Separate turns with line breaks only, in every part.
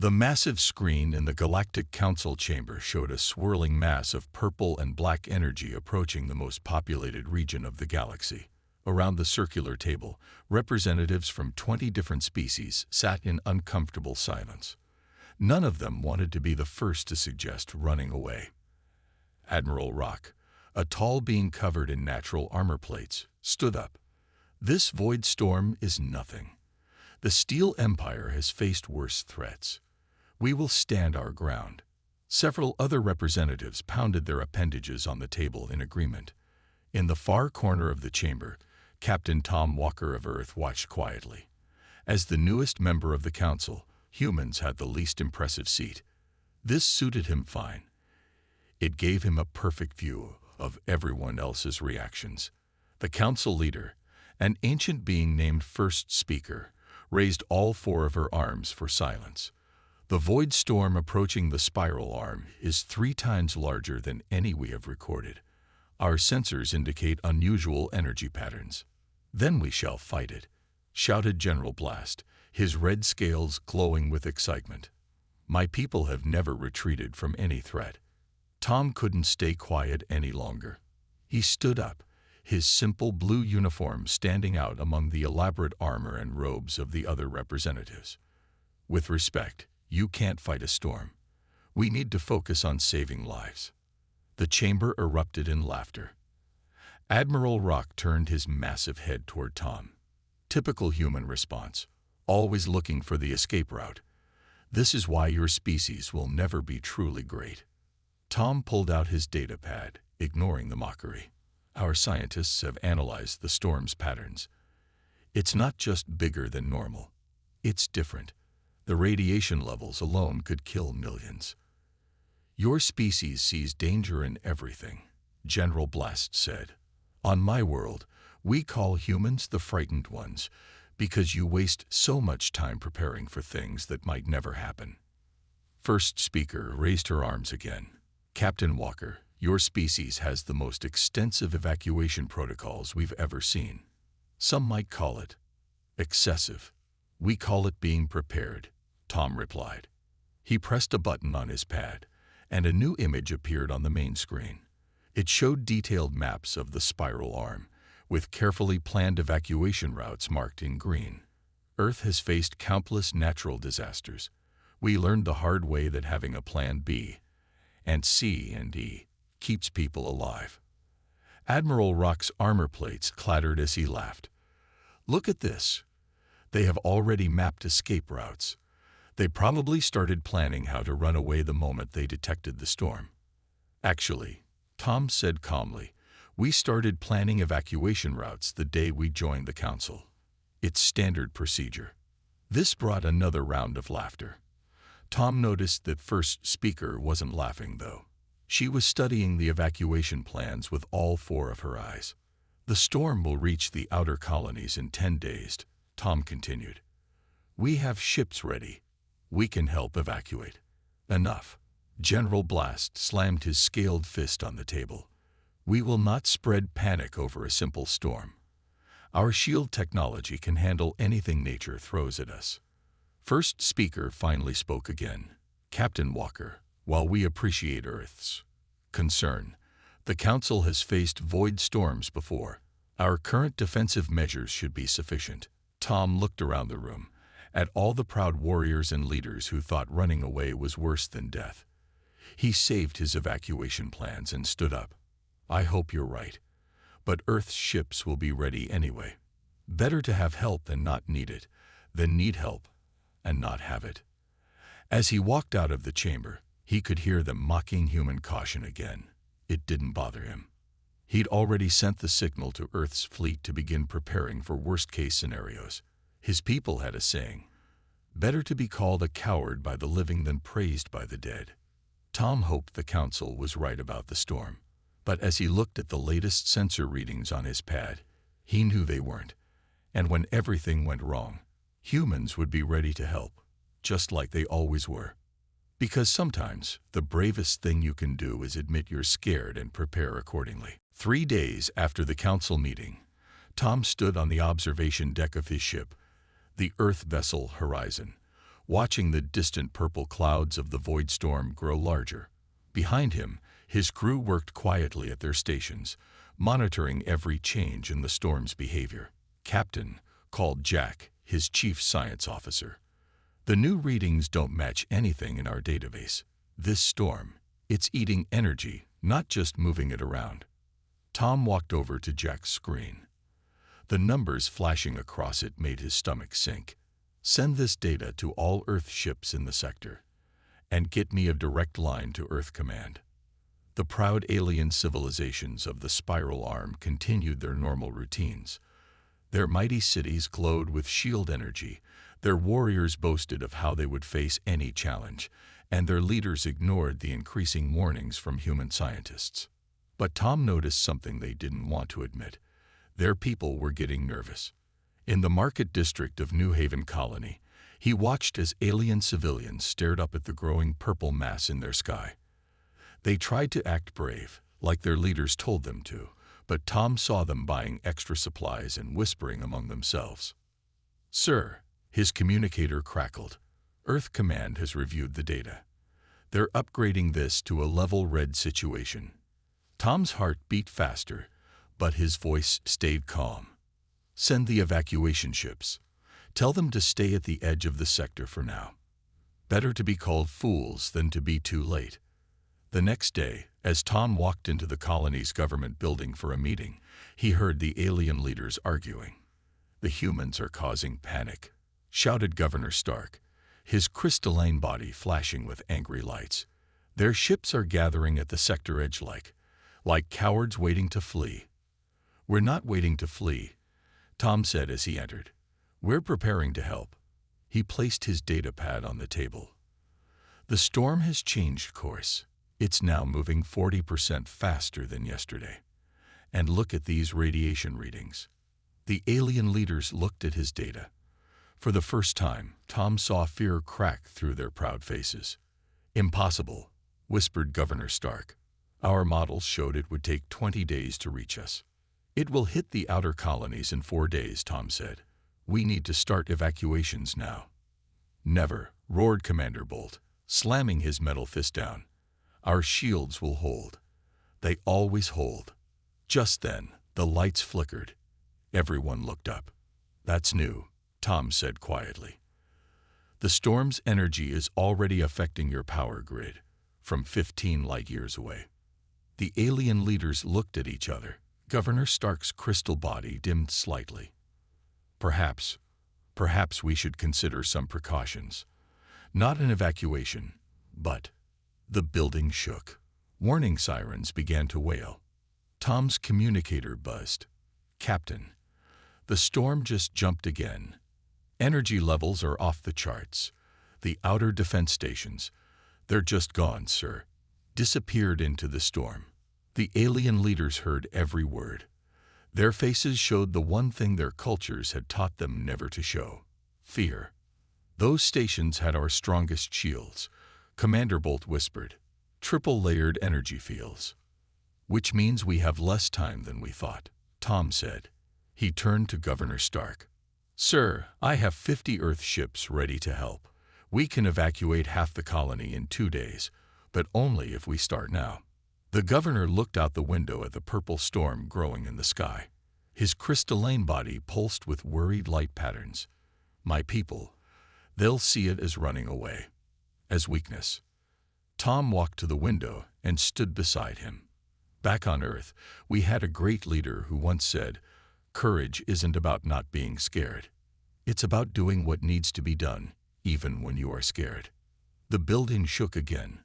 The massive screen in the Galactic Council chamber showed a swirling mass of purple and black energy approaching the most populated region of the galaxy. Around the circular table, representatives from 20 different species sat in uncomfortable silence. None of them wanted to be the first to suggest running away. Admiral Rock, a tall being covered in natural armor plates, stood up. "This void storm is nothing. The Steel Empire has faced worse threats. We will stand our ground." Several other representatives pounded their appendages on the table in agreement. In the far corner of the chamber, Captain Tom Walker of Earth watched quietly. As the newest member of the council, humans had the least impressive seat. This suited him fine. It gave him a perfect view of everyone else's reactions. The council leader, an ancient being named First Speaker, raised all four of her arms for silence. "The void storm approaching the spiral arm is 3 times larger than any we have recorded. Our sensors indicate unusual energy patterns. Then we shall fight it," shouted General Blast, his red scales glowing with excitement. "My people have never retreated from any threat." Tom couldn't stay quiet any longer. He stood up, his simple blue uniform standing out among the elaborate armor and robes of the other representatives. "With respect, you can't fight a storm. We need to focus on saving lives." The chamber erupted in laughter. Admiral Rock turned his massive head toward Tom. Typical human response, always looking for the escape route. "This is why your species will never be truly great." Tom pulled out his data pad, ignoring the mockery. "Our scientists have analyzed the storm's patterns. It's not just bigger than normal. It's different. The radiation levels alone could kill millions." "Your species sees danger in everything," General Blast said. "On my world, we call humans the frightened ones, because you waste so much time preparing for things that might never happen." First Speaker raised her arms again. "Captain Walker, your species has the most extensive evacuation protocols we've ever seen. Some might call it excessive. We call it being prepared," Tom replied. He pressed a button on his pad, and a new image appeared on the main screen. It showed detailed maps of the spiral arm, with carefully planned evacuation routes marked in green. "Earth has faced countless natural disasters. We learned the hard way that having a plan B, and C and E, keeps people alive." Admiral Rock's armor plates clattered as he laughed. "Look at this. They have already mapped escape routes. They probably started planning how to run away the moment they detected the storm." "Actually," Tom said calmly, "we started planning evacuation routes the day we joined the council. It's standard procedure." This brought another round of laughter. Tom noticed that First Speaker wasn't laughing, though. She was studying the evacuation plans with all 4 of her eyes. "The storm will reach the outer colonies in 10 days, Tom continued. "We have ships ready. We can help evacuate." "Enough." General Blast slammed his scaled fist on the table. "We will not spread panic over a simple storm. Our shield technology can handle anything nature throws at us." First Speaker finally spoke again. "Captain Walker, while we appreciate Earth's concern, the Council has faced void storms before. Our current defensive measures should be sufficient." Tom looked around the room, at all the proud warriors and leaders who thought running away was worse than death. He saved his evacuation plans and stood up. "I hope you're right. But Earth's ships will be ready anyway. Better to have help and not need it, than need help and not have it." As he walked out of the chamber, he could hear them mocking human caution again. It didn't bother him. He'd already sent the signal to Earth's fleet to begin preparing for worst-case scenarios. His people had a saying, "Better to be called a coward by the living than praised by the dead." Tom hoped the council was right about the storm. But as he looked at the latest sensor readings on his pad, he knew they weren't. And when everything went wrong, humans would be ready to help, just like they always were. Because sometimes the bravest thing you can do is admit you're scared and prepare accordingly. 3 days after the council meeting, Tom stood on the observation deck of his ship, the Earth vessel Horizon, watching the distant purple clouds of the void storm grow larger. Behind him, his crew worked quietly at their stations, monitoring every change in the storm's behavior. Captain called Jack, his chief science officer. The new readings don't match anything in our database. This storm, it's eating energy, not just moving it around. Tom walked over to Jack's screen. The numbers flashing across it made his stomach sink. Send this data to all Earth ships in the sector, and get me a direct line to Earth Command. The proud alien civilizations of the Spiral Arm continued their normal routines. Their mighty cities glowed with shield energy, their warriors boasted of how they would face any challenge, and their leaders ignored the increasing warnings from human scientists. But Tom noticed something they didn't want to admit. Their people were getting nervous. In the market district of New Haven Colony, he watched as alien civilians stared up at the growing purple mass in their sky. They tried to act brave, like their leaders told them to, but Tom saw them buying extra supplies and whispering among themselves. "Sir," his communicator crackled, "Earth Command has reviewed the data. They're upgrading this to a level red situation." Tom's heart beat faster, but his voice stayed calm. "Send the evacuation ships. Tell them to stay at the edge of the sector for now. Better to be called fools than to be too late." The next day, as Tom walked into the colony's government building for a meeting, he heard the alien leaders arguing. "The humans are causing panic," shouted Governor Stark, his crystalline body flashing with angry lights. "Their ships are gathering at the sector edge like cowards waiting to flee." "We're not waiting to flee," Tom said as he entered. "We're preparing to help." He placed his data pad on the table. "The storm has changed course. It's now moving 40% faster than yesterday. And look at these radiation readings." The alien leaders looked at his data. For the first time, Tom saw fear crack through their proud faces. "Impossible," whispered Governor Stark. "Our models showed it would take 20 days to reach us." "It will hit the outer colonies in 4 days," Tom said. "We need to start evacuations now." "Never," roared Commander Bolt, slamming his metal fist down. "Our shields will hold. They always hold." Just then, the lights flickered. Everyone looked up. "That's new," Tom said quietly. "The storm's energy is already affecting your power grid, from 15 light-years away." The alien leaders looked at each other. Governor Stark's crystal body dimmed slightly. Perhaps we should consider some precautions. Not an evacuation, but..." The building shook. Warning sirens began to wail. Tom's communicator buzzed. "Captain, the storm just jumped again. Energy levels are off the charts. The outer defense stations, they're just gone, sir. Disappeared into the storm." The alien leaders heard every word. Their faces showed the one thing their cultures had taught them never to show: fear. "Those stations had our strongest shields," Commander Bolt whispered. "Triple-layered energy fields." "Which means we have less time than we thought," Tom said. He turned to Governor Stark. "Sir, I have 50 Earth ships ready to help. We can evacuate half the colony in 2 days, but only if we start now." The governor looked out the window at the purple storm growing in the sky. His crystalline body pulsed with worried light patterns. "My people, they'll see it as running away, as weakness." Tom walked to the window and stood beside him. "Back on Earth, we had a great leader who once said, 'Courage isn't about not being scared. It's about doing what needs to be done, even when you are scared.'" The building shook again.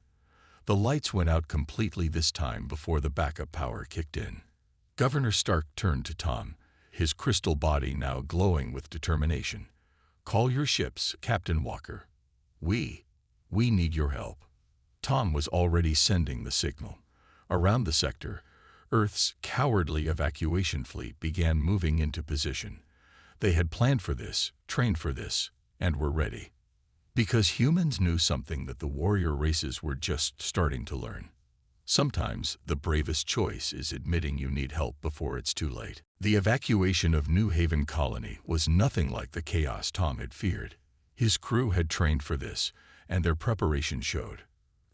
The lights went out completely this time before the backup power kicked in. Governor Stark turned to Tom, his crystal body now glowing with determination. "Call your ships, Captain Walker. We need your help." Tom was already sending the signal. Around the sector, Earth's cowardly evacuation fleet began moving into position. They had planned for this, trained for this, and were ready. Because humans knew something that the warrior races were just starting to learn. Sometimes the bravest choice is admitting you need help before it's too late. The evacuation of New Haven Colony was nothing like the chaos Tom had feared. His crew had trained for this, and their preparation showed.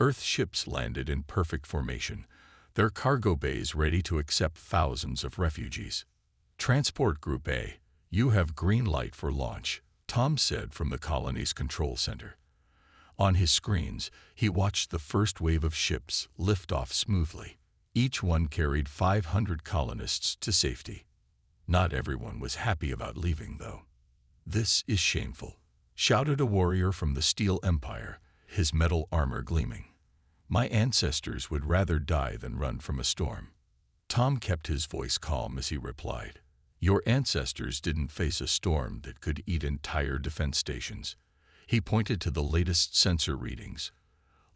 Earth ships landed in perfect formation, their cargo bays ready to accept thousands of refugees. Transport Group A, you have green light for launch, Tom said from the colony's control center. On his screens, he watched the first wave of ships lift off smoothly. Each one carried 500 colonists to safety. Not everyone was happy about leaving, though. "This is shameful," shouted a warrior from the Steel Empire, his metal armor gleaming. "My ancestors would rather die than run from a storm." Tom kept his voice calm as he replied, "Your ancestors didn't face a storm that could eat entire defense stations." He pointed to the latest sensor readings.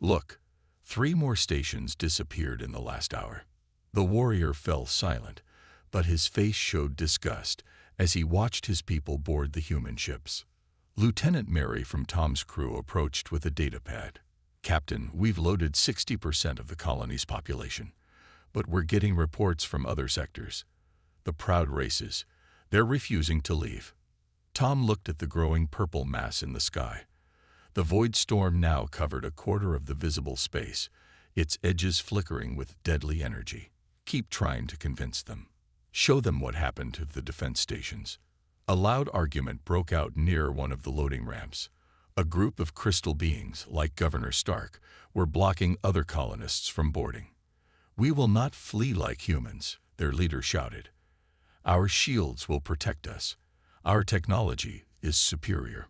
"Look, 3 more stations disappeared in the last hour." The warrior fell silent, but his face showed disgust as he watched his people board the human ships. Lieutenant Mary from Tom's crew approached with a data pad. "Captain, we've loaded 60% of the colony's population, but we're getting reports from other sectors. The proud races, they're refusing to leave." Tom looked at the growing purple mass in the sky. The void storm now covered a quarter of the visible space, its edges flickering with deadly energy. "Keep trying to convince them. Show them what happened to the defense stations." A loud argument broke out near one of the loading ramps. A group of crystal beings, like Governor Stark, were blocking other colonists from boarding. "We will not flee like humans," their leader shouted. "Our shields will protect us. Our technology is superior."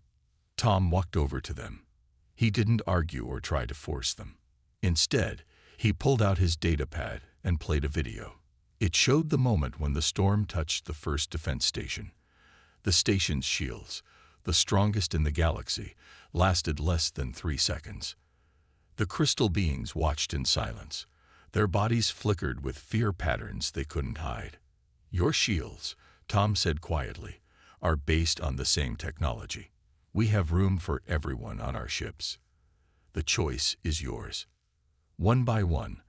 Tom walked over to them. He didn't argue or try to force them. Instead, he pulled out his data pad and played a video. It showed the moment when the storm touched the first defense station. The station's shields, the strongest in the galaxy, lasted less than 3 seconds. The crystal beings watched in silence. Their bodies flickered with fear patterns they couldn't hide. "Your shields," Tom said quietly, "are based on the same technology. We have room for everyone on our ships. The choice is yours." One by one,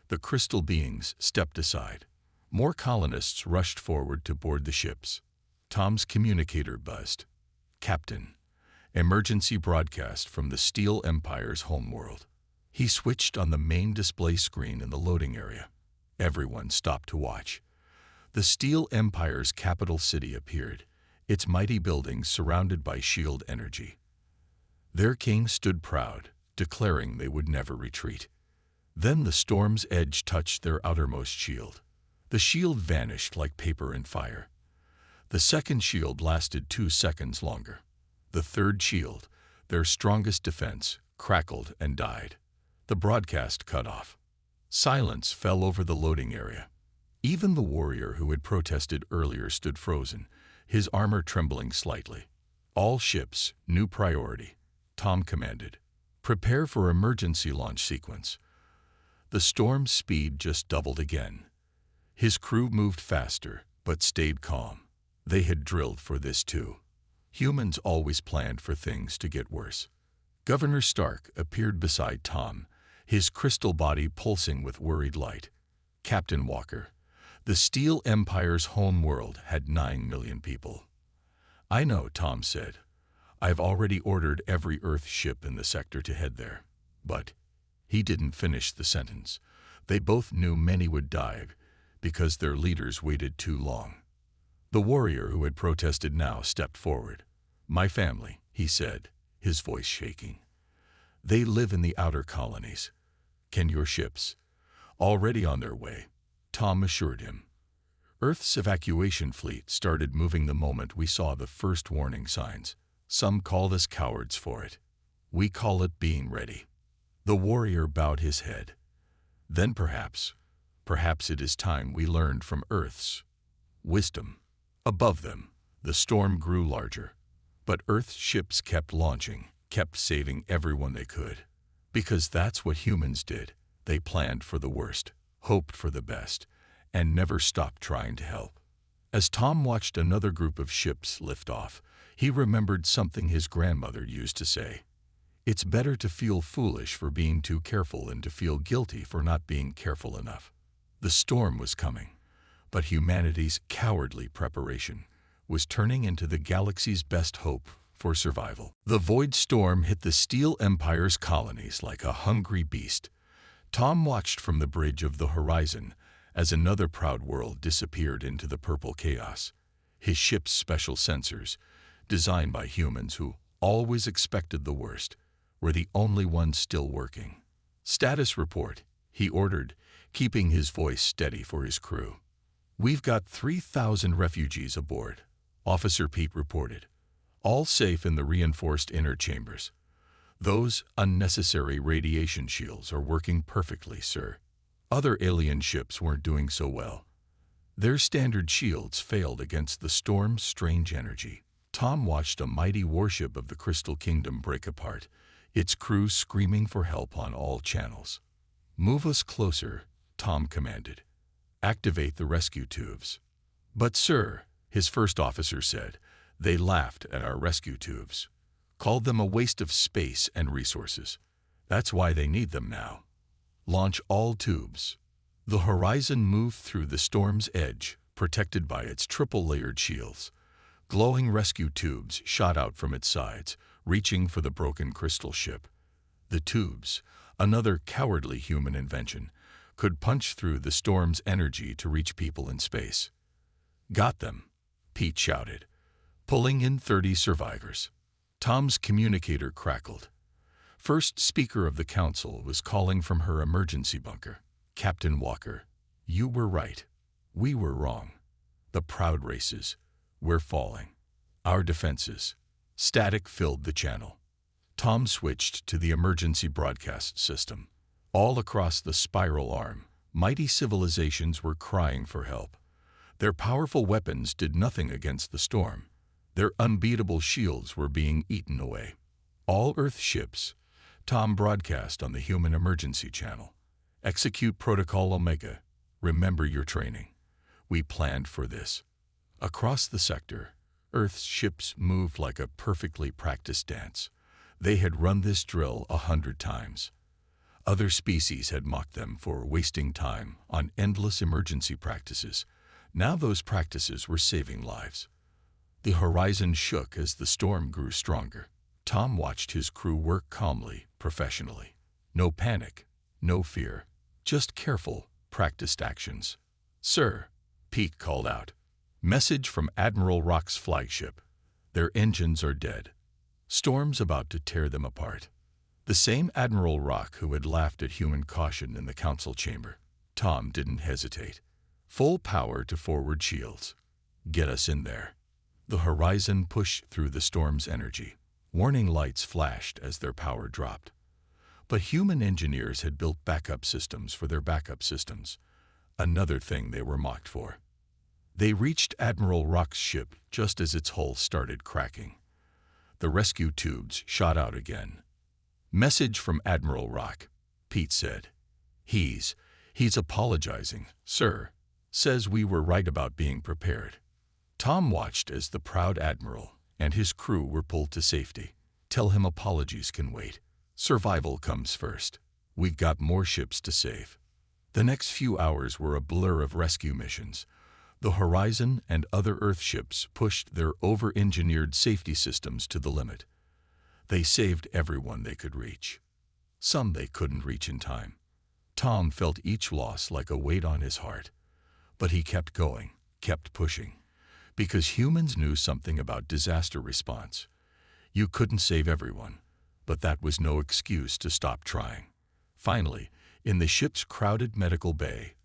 the crystal beings stepped aside. More colonists rushed forward to board the ships. Tom's communicator buzzed. "Captain, emergency broadcast from the Steel Empire's homeworld." He switched on the main display screen in the loading area. Everyone stopped to watch. The Steel Empire's capital city appeared, its mighty buildings surrounded by shield energy. Their king stood proud, declaring they would never retreat. Then the storm's edge touched their outermost shield. The shield vanished like paper in fire. The second shield lasted 2 seconds longer. The third shield, their strongest defense, crackled and died. The broadcast cut off. Silence fell over the loading area. Even the warrior who had protested earlier stood frozen, his armor trembling slightly. "All ships, new priority," Tom commanded. "Prepare for emergency launch sequence." The storm's speed just doubled again. His crew moved faster, but stayed calm. They had drilled for this too. Humans always planned for things to get worse. Governor Stark appeared beside Tom, his crystal body pulsing with worried light. "Captain Walker, the Steel Empire's home world had 9 million people." "I know," Tom said. "I've already ordered every Earth ship in the sector to head there." But he didn't finish the sentence. They both knew many would die because their leaders waited too long. The warrior who had protested now stepped forward. "My family," he said, his voice shaking. "They live in the outer colonies. Can your ships?" "Already on their way," Tom assured him. Earth's evacuation fleet started moving the moment we saw the first warning signs. Some called us cowards for it. We call it being ready. The warrior bowed his head. "Then perhaps it is time we learned from Earth's wisdom." Above them, the storm grew larger. But Earth's ships kept launching, kept saving everyone they could. Because that's what humans did. They planned for the worst, hoped for the best, and never stopped trying to help. As Tom watched another group of ships lift off, he remembered something his grandmother used to say. "It's better to feel foolish for being too careful than to feel guilty for not being careful enough." The storm was coming, but humanity's cowardly preparation was turning into the galaxy's best hope for survival. The void storm hit the Steel Empire's colonies like a hungry beast. Tom watched from the bridge of the horizon as another proud world disappeared into the purple chaos. His ship's special sensors, designed by humans who always expected the worst, were the only ones still working. "Status report," he ordered, keeping his voice steady for his crew. "We've got 3,000 refugees aboard," Officer Pete reported. "All safe in the reinforced inner chambers. Those unnecessary radiation shields are working perfectly, sir." Other alien ships weren't doing so well. Their standard shields failed against the storm's strange energy. Tom watched a mighty warship of the Crystal Kingdom break apart, its crew screaming for help on all channels. "Move us closer," Tom commanded. "Activate the rescue tubes." "But sir," his first officer said, "they laughed at our rescue tubes. Called them a waste of space and resources. That's why they need them now. Launch all tubes." The horizon moved through the storm's edge, protected by its triple-layered shields. Glowing rescue tubes shot out from its sides, reaching for the broken crystal ship. The tubes, another cowardly human invention, could punch through the storm's energy to reach people in space. "Got them," Pete shouted, pulling in 30 survivors. Tom's communicator crackled. First Speaker of the Council was calling from her emergency bunker. "Captain Walker, you were right. We were wrong. The proud races. We're falling. Our defenses." Static filled the channel. Tom switched to the emergency broadcast system. All across the spiral arm, mighty civilizations were crying for help. Their powerful weapons did nothing against the storm. Their unbeatable shields were being eaten away. "All Earth ships," Tom broadcast on the human emergency channel. "Execute Protocol Omega. Remember your training. We planned for this." Across the sector, Earth's ships moved like a perfectly practiced dance. They had run this drill 100 times. Other species had mocked them for wasting time on endless emergency practices. Now those practices were saving lives. The horizon shook as the storm grew stronger. Tom watched his crew work calmly, professionally. No panic, no fear, just careful, practiced actions. "Sir," Pete called out. "Message from Admiral Rock's flagship. Their engines are dead. Storm's about to tear them apart." The same Admiral Rock who had laughed at human caution in the council chamber. Tom didn't hesitate. "Full power to forward shields. Get us in there." The horizon pushed through the storm's energy. Warning lights flashed as their power dropped. But human engineers had built backup systems for their backup systems. Another thing they were mocked for. They reached Admiral Rock's ship just as its hull started cracking. The rescue tubes shot out again. "Message from Admiral Rock," Pete said. He's apologizing, sir. Says we were right about being prepared." Tom watched as the proud admiral and his crew were pulled to safety. "Tell him apologies can wait. Survival comes first. We've got more ships to save." The next few hours were a blur of rescue missions. The Horizon and other Earth ships pushed their over-engineered safety systems to the limit. They saved everyone they could reach. Some they couldn't reach in time. Tom felt each loss like a weight on his heart. But he kept going, kept pushing. Because humans knew something about disaster response. You couldn't save everyone, but that was no excuse to stop trying. Finally, in the ship's crowded medical bay,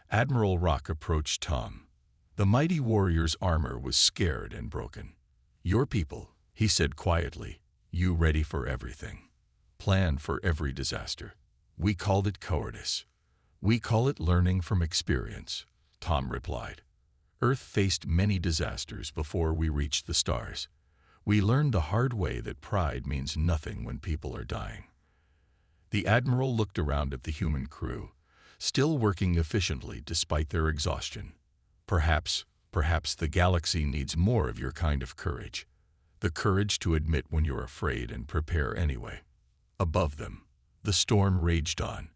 Admiral Rock approached Tom. The mighty warrior's armor was scared and broken. "Your people," he said quietly, "you ready for everything. Plan for every disaster. We called it cowardice. We call it learning from experience," Tom replied. "Earth faced many disasters before we reached the stars. We learned the hard way that pride means nothing when people are dying." The admiral looked around at the human crew, still working efficiently despite their exhaustion. Perhaps the galaxy needs more of your kind of courage. The courage to admit when you're afraid and prepare anyway. Above them, the storm raged on.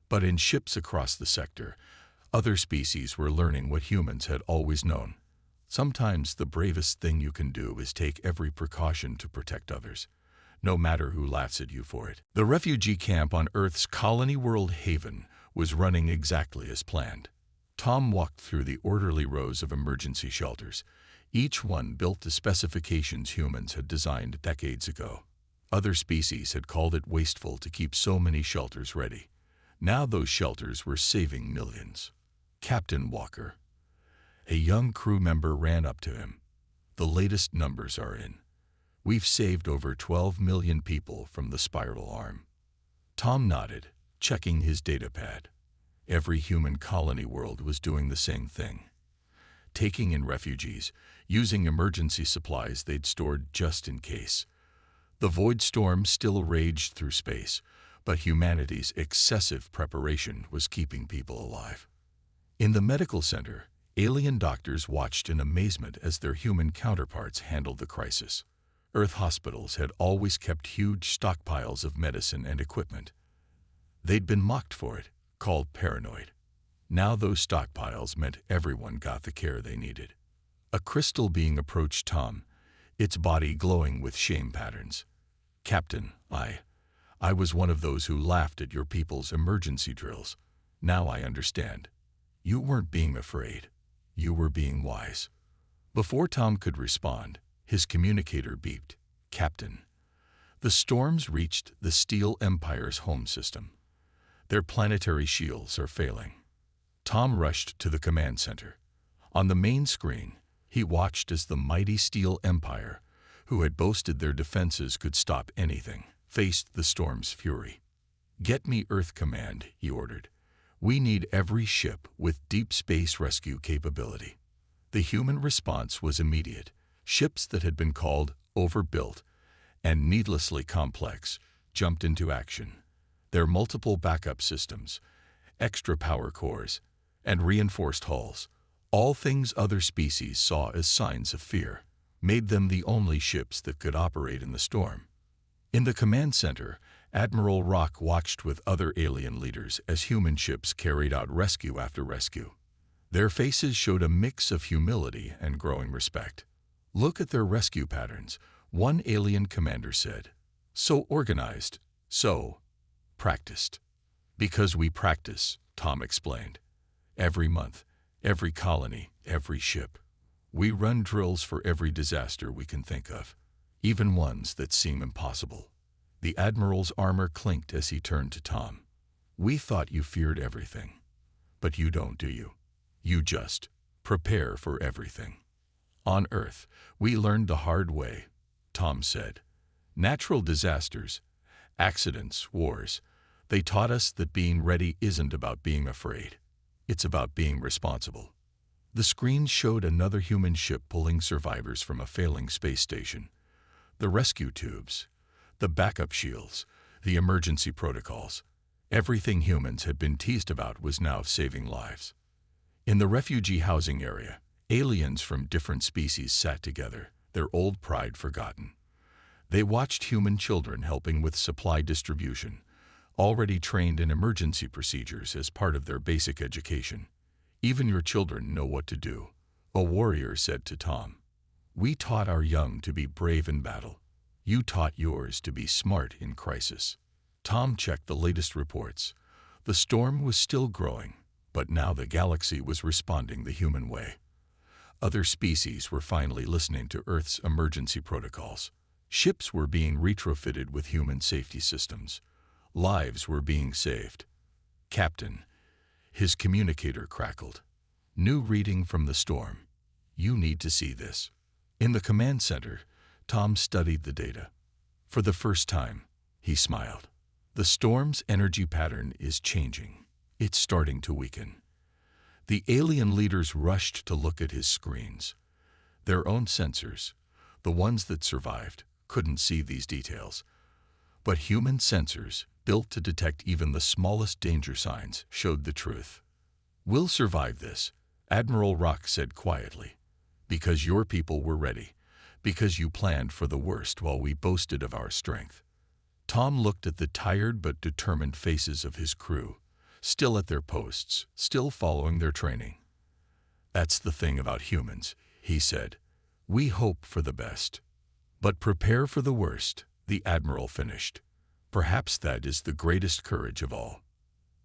But in ships across the sector, other species were learning what humans had always known. Sometimes the bravest thing you can do is take every precaution to protect others, no matter who laughs at you for it. The refugee camp on Earth's Colony World Haven was running exactly as planned. Tom walked through the orderly rows of emergency shelters, each one built to specifications humans had designed decades ago. Other species had called it wasteful to keep so many shelters ready. Now those shelters were saving millions. Captain Walker, a young crew member, ran up to him. "The latest numbers are in. We've saved over 12 million people from the spiral arm." Tom nodded, checking his data pad. Every human colony world was doing the same thing. Taking in refugees, using emergency supplies they'd stored just in case. The void storm still raged through space, but humanity's excessive preparation was keeping people alive. In the medical center, alien doctors watched in amazement as their human counterparts handled the crisis. Earth hospitals had always kept huge stockpiles of medicine and equipment. They'd been mocked for it, called paranoid. Now those stockpiles meant everyone got the care they needed. A crystal being approached Tom, its body glowing with shame patterns. "Captain, I was one of those who laughed at your people's emergency drills. Now I understand. You weren't being afraid. You were being wise." Before Tom could respond, his communicator beeped. "Captain, the storms reached the Steel Empire's home system. Their planetary shields are failing." Tom rushed to the command center. On the main screen, he watched as the mighty Steel Empire, who had boasted their defenses could stop anything, faced the storm's fury. "Get me Earth Command," he ordered. "We need every ship with deep space rescue capability." The human response was immediate. Ships that had been called overbuilt and needlessly complex jumped into action. Their multiple backup systems, extra power cores, and reinforced hulls, all things other species saw as signs of fear, made them the only ships that could operate in the storm. In the command center, Admiral Rock watched with other alien leaders as human ships carried out rescue after rescue. Their faces showed a mix of humility and growing respect. "Look at their rescue patterns," one alien commander said. "So organized, so practiced." "Because we practice," Tom explained. "Every month, every colony, every ship. We run drills for every disaster we can think of, even ones that seem impossible." The Admiral's armor clinked as he turned to Tom. "We thought you feared everything. But you don't, do you? You just prepare for everything." "On Earth, we learned the hard way," Tom said. "Natural disasters, accidents, wars, they taught us that being ready isn't about being afraid. It's about being responsible." The screen showed another human ship pulling survivors from a failing space station. The rescue tubes, the backup shields, the emergency protocols. Everything humans had been teased about was now saving lives. In the refugee housing area, aliens from different species sat together, their old pride forgotten. They watched human children helping with supply distribution, already trained in emergency procedures as part of their basic education. "Even your children know what to do," a warrior said to Tom. "We taught our young to be brave in battle. You taught yours to be smart in crisis." Tom checked the latest reports. The storm was still growing, but now the galaxy was responding the human way. Other species were finally listening to Earth's emergency protocols. Ships were being retrofitted with human safety systems. Lives were being saved. "Captain," his communicator crackled. "New reading from the storm. You need to see this." In the command center, Tom studied the data. For the first time, he smiled. The storm's energy pattern is changing. It's starting to weaken. The alien leaders rushed to look at his screens. Their own sensors, the ones that survived, couldn't see these details. But human sensors, built to detect even the smallest danger signs, showed the truth. "We'll survive this," Admiral Rock said quietly. "Because your people were ready. Because you planned for the worst while we boasted of our strength." Tom looked at the tired but determined faces of his crew, still at their posts, still following their training. "That's the thing about humans," he said. "We hope for the best. But prepare for the worst," the Admiral finished. Perhaps that is the greatest courage of all.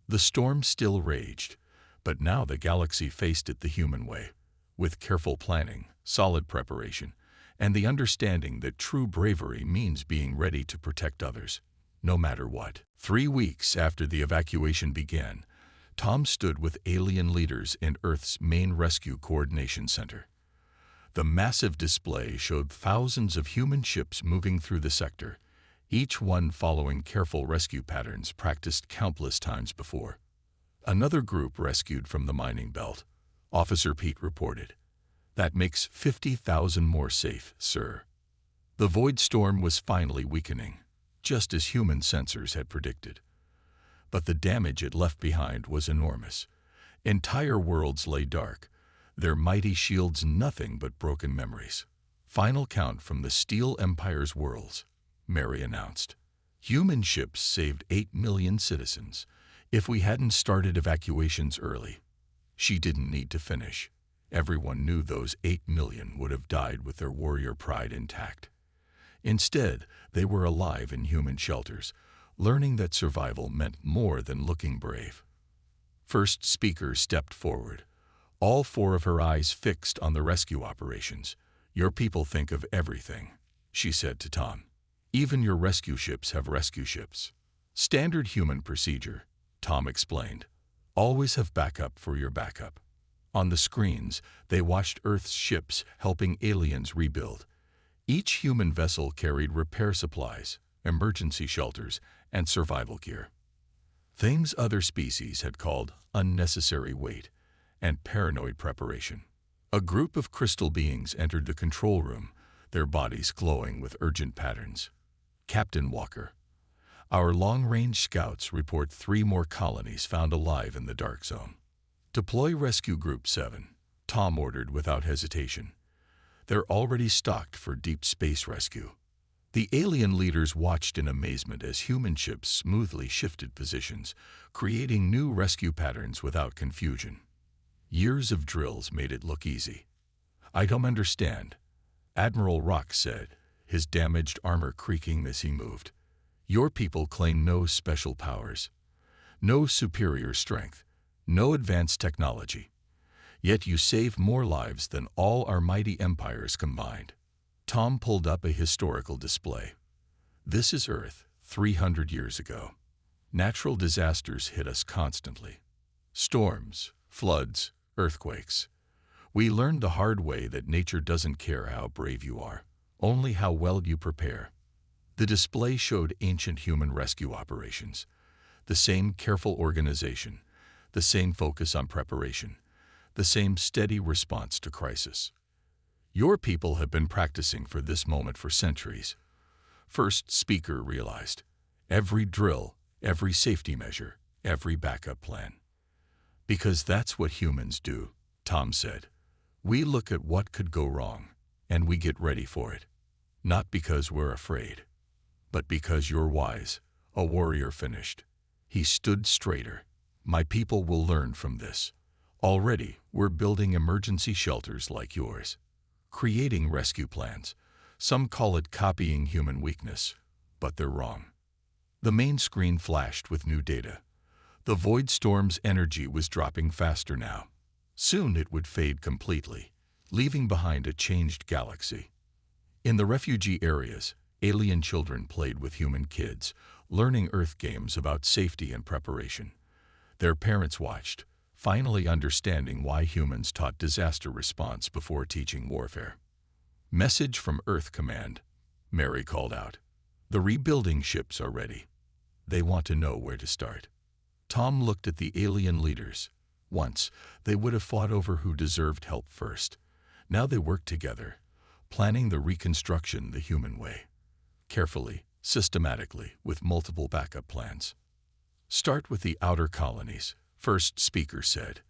The storm still raged, but now the galaxy faced it the human way, with careful planning, solid preparation, and the understanding that true bravery means being ready to protect others, no matter what. 3 weeks after the evacuation began, Tom stood with alien leaders in Earth's main rescue coordination center. The massive display showed thousands of human ships moving through the sector, each one following careful rescue patterns practiced countless times before. "Another group rescued from the mining belt," Officer Pete reported. "That makes 50,000 more safe, sir." The void storm was finally weakening, just as human sensors had predicted. But the damage it left behind was enormous. Entire worlds lay dark, their mighty shields nothing but broken memories. "Final count from the Steel Empire's worlds," Mary announced. "Human ships saved 8 million citizens. If we hadn't started evacuations early." She didn't need to finish. Everyone knew those 8 million would have died with their warrior pride intact. Instead, they were alive in human shelters, learning that survival meant more than looking brave. First speaker stepped forward, all 4 of her eyes fixed on the rescue operations. "Your people think of everything," she said to Tom. "Even your rescue ships have rescue ships." "Standard human procedure," Tom explained. "Always have backup for your backup." On the screens, they watched Earth's ships helping aliens rebuild. Each human vessel carried repair supplies, emergency shelters, and survival gear. Things other species had called unnecessary weight and paranoid preparation. A group of crystal beings entered the control room, their bodies glowing with urgent patterns. "Captain Walker, our long-range scouts report 3 more colonies found alive in the Dark Zone. Deploy Rescue Group 7, Tom ordered without hesitation. "They're already stocked for deep space rescue." The alien leaders watched in amazement as human ships smoothly shifted positions, creating new rescue patterns without confusion. Years of drills made it look easy. "I don't understand," Admiral Rock said, his damaged armor creaking as he moved. "Your people claim no special powers, no superior strength, no advanced technology. Yet you save more lives than all our mighty empires combined." Tom pulled up a historical display. "This is Earth, 300 years ago. Natural disasters hit us constantly. Storms, floods, earthquakes. We learned the hard way that nature doesn't care how brave you are, only how well you prepare." The display showed ancient human rescue operations. The same careful organization, the same focus on preparation, the same steady response to crisis. "Your people have been practicing for this moment for centuries," first speaker realized. "Every drill, every safety measure, every backup plan." "Because that's what humans do," Tom said. "We look at what could go wrong, and we get ready for it. Not because we're afraid, but because you're wise," a warrior finished. He stood straighter. "My people will learn from this. Already, we're building emergency shelters like yours, creating rescue plans. Some call it copying human weakness, but they're wrong." The main screen flashed with new data. The void storm's energy was dropping faster now. Soon it would fade completely, leaving behind a changed galaxy. In the refugee areas, alien children played with human kids, learning Earth games about safety and preparation. Their parents watched, finally understanding why humans taught disaster response before teaching warfare. "Message from Earth Command," Mary called out. "The rebuilding ships are ready. They want to know where to start." Tom looked at the alien leaders. Once, they would have fought over who deserved help first. Now they worked together, planning the reconstruction the human way. Carefully, systematically, with multiple backup plans. "Start with the outer colonies," first speaker said.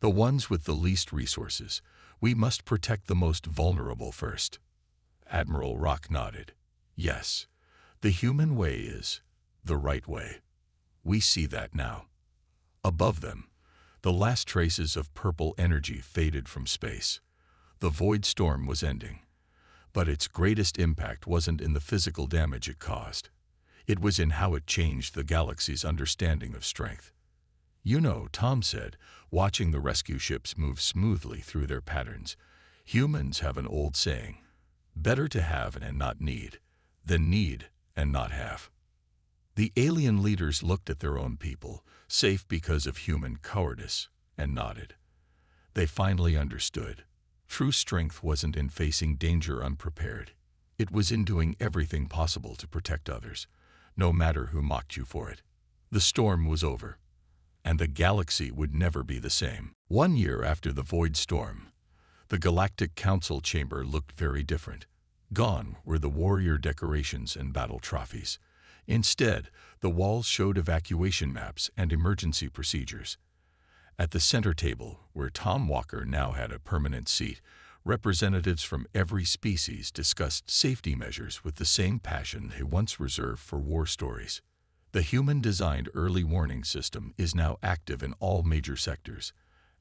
"The ones with the least resources. We must protect the most vulnerable first." Admiral Rock nodded. "Yes, the human way is the right way. We see that now." Above them, the last traces of purple energy faded from space. The void storm was ending. But its greatest impact wasn't in the physical damage it caused. It was in how it changed the galaxy's understanding of strength. "You know," Tom said, watching the rescue ships move smoothly through their patterns, "humans have an old saying, better to have and not need, than need and not have." The alien leaders looked at their own people, safe because of human cowardice, and nodded. They finally understood. True strength wasn't in facing danger unprepared. It was in doing everything possible to protect others, no matter who mocked you for it. The storm was over, and the galaxy would never be the same. 1 year after the Void Storm, the Galactic Council chamber looked very different. Gone were the warrior decorations and battle trophies. Instead, the walls showed evacuation maps and emergency procedures. At the center table, where Tom Walker now had a permanent seat, representatives from every species discussed safety measures with the same passion they once reserved for war stories. The human-designed early warning system is now active in all major sectors,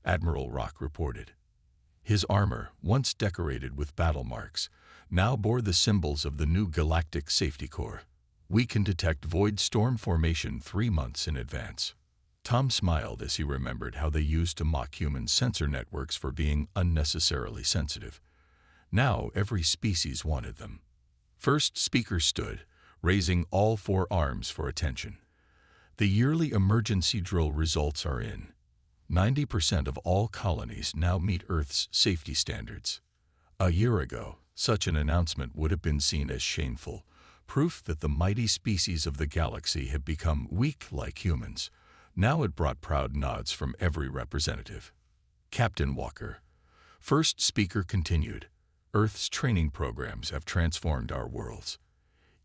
Admiral Rock reported. His armor, once decorated with battle marks, now bore the symbols of the new Galactic Safety Corps. "We can detect void storm formation 3 months in advance." Tom smiled as he remembered how they used to mock human sensor networks for being unnecessarily sensitive. Now every species wanted them. First speaker stood, raising all 4 arms for attention. "The yearly emergency drill results are in. 90% of all colonies now meet Earth's safety standards." A year ago, such an announcement would have been seen as shameful, proof that the mighty species of the galaxy had become weak like humans. Now it brought proud nods from every representative. Captain Walker, first speaker, continued, "Earth's training programs have transformed our worlds.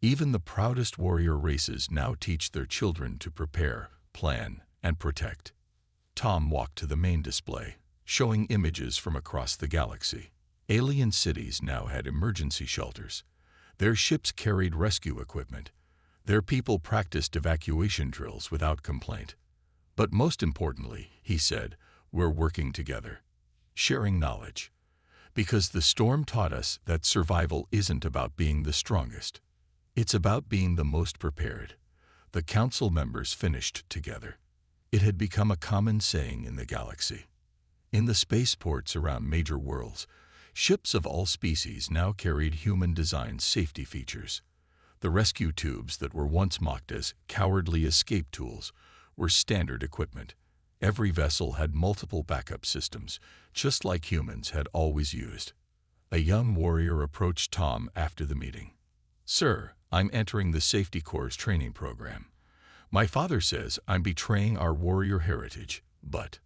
Even the proudest warrior races now teach their children to prepare, plan, and protect." Tom walked to the main display, showing images from across the galaxy. Alien cities now had emergency shelters. Their ships carried rescue equipment. Their people practiced evacuation drills without complaint. "But most importantly," he said, "we're working together, sharing knowledge. Because the storm taught us that survival isn't about being the strongest. It's about being the most prepared." The council members finished together. It had become a common saying in the galaxy. In the spaceports around major worlds, ships of all species now carried human-designed safety features. The rescue tubes that were once mocked as cowardly escape tools were standard equipment. Every vessel had multiple backup systems, just like humans had always used. A young warrior approached Tom after the meeting. "Sir, I'm entering the Safety Corps' training program. My father says I'm betraying our warrior heritage, but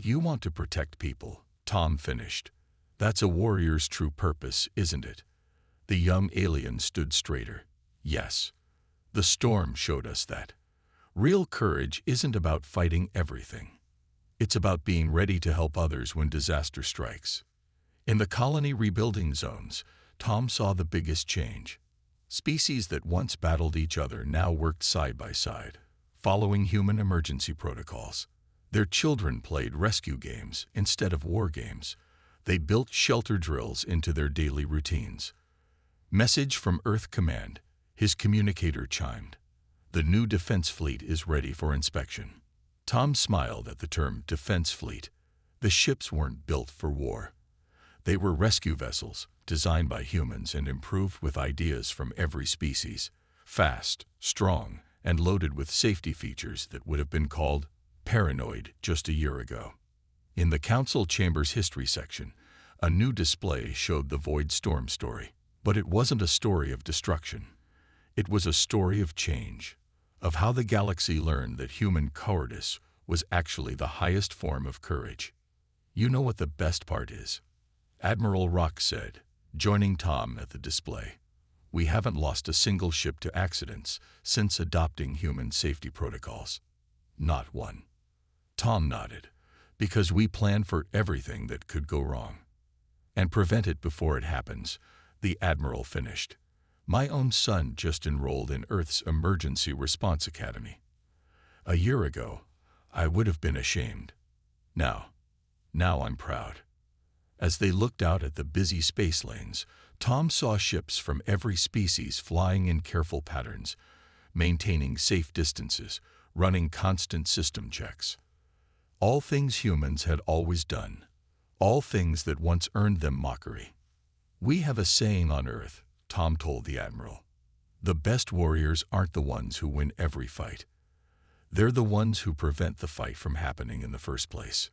you want to protect people," Tom finished. "That's a warrior's true purpose, isn't it?" The young alien stood straighter. "Yes. The storm showed us that. Real courage isn't about fighting everything. It's about being ready to help others when disaster strikes." In the colony rebuilding zones, Tom saw the biggest change. Species that once battled each other now worked side by side, following human emergency protocols. Their children played rescue games instead of war games. They built shelter drills into their daily routines. "Message from Earth Command," his communicator chimed. "The new defense fleet is ready for inspection." Tom smiled at the term defense fleet. The ships weren't built for war. They were rescue vessels, designed by humans and improved with ideas from every species. Fast, strong, and loaded with safety features that would have been called paranoid just a year ago. In the council chamber's history section, a new display showed the Void Storm story. But it wasn't a story of destruction. It was a story of change, of how the galaxy learned that human cowardice was actually the highest form of courage. "You know what the best part is?" Admiral Rock said, joining Tom at the display. "We haven't lost a single ship to accidents since adopting human safety protocols. Not one." Tom nodded. "Because we plan for everything that could go wrong. And prevent it before it happens," the Admiral finished. "My own son just enrolled in Earth's Emergency Response Academy. A year ago, I would have been ashamed. Now I'm proud." As they looked out at the busy space lanes, Tom saw ships from every species flying in careful patterns, maintaining safe distances, running constant system checks. All things humans had always done. All things that once earned them mockery. "We have a saying on Earth," Tom told the Admiral. "The best warriors aren't the ones who win every fight. They're the ones who prevent the fight from happening in the first place."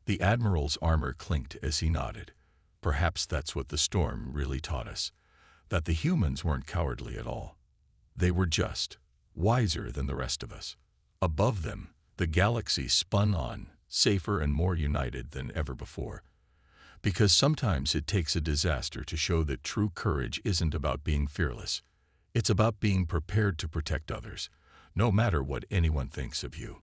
The Admiral's armor clinked as he nodded. Perhaps that's what the storm really taught us, that the humans weren't cowardly at all. They were just wiser than the rest of us. Above them, the galaxy spun on, safer and more united than ever before. Because sometimes it takes a disaster to show that true courage isn't about being fearless. It's about being prepared to protect others, no matter what anyone thinks of you.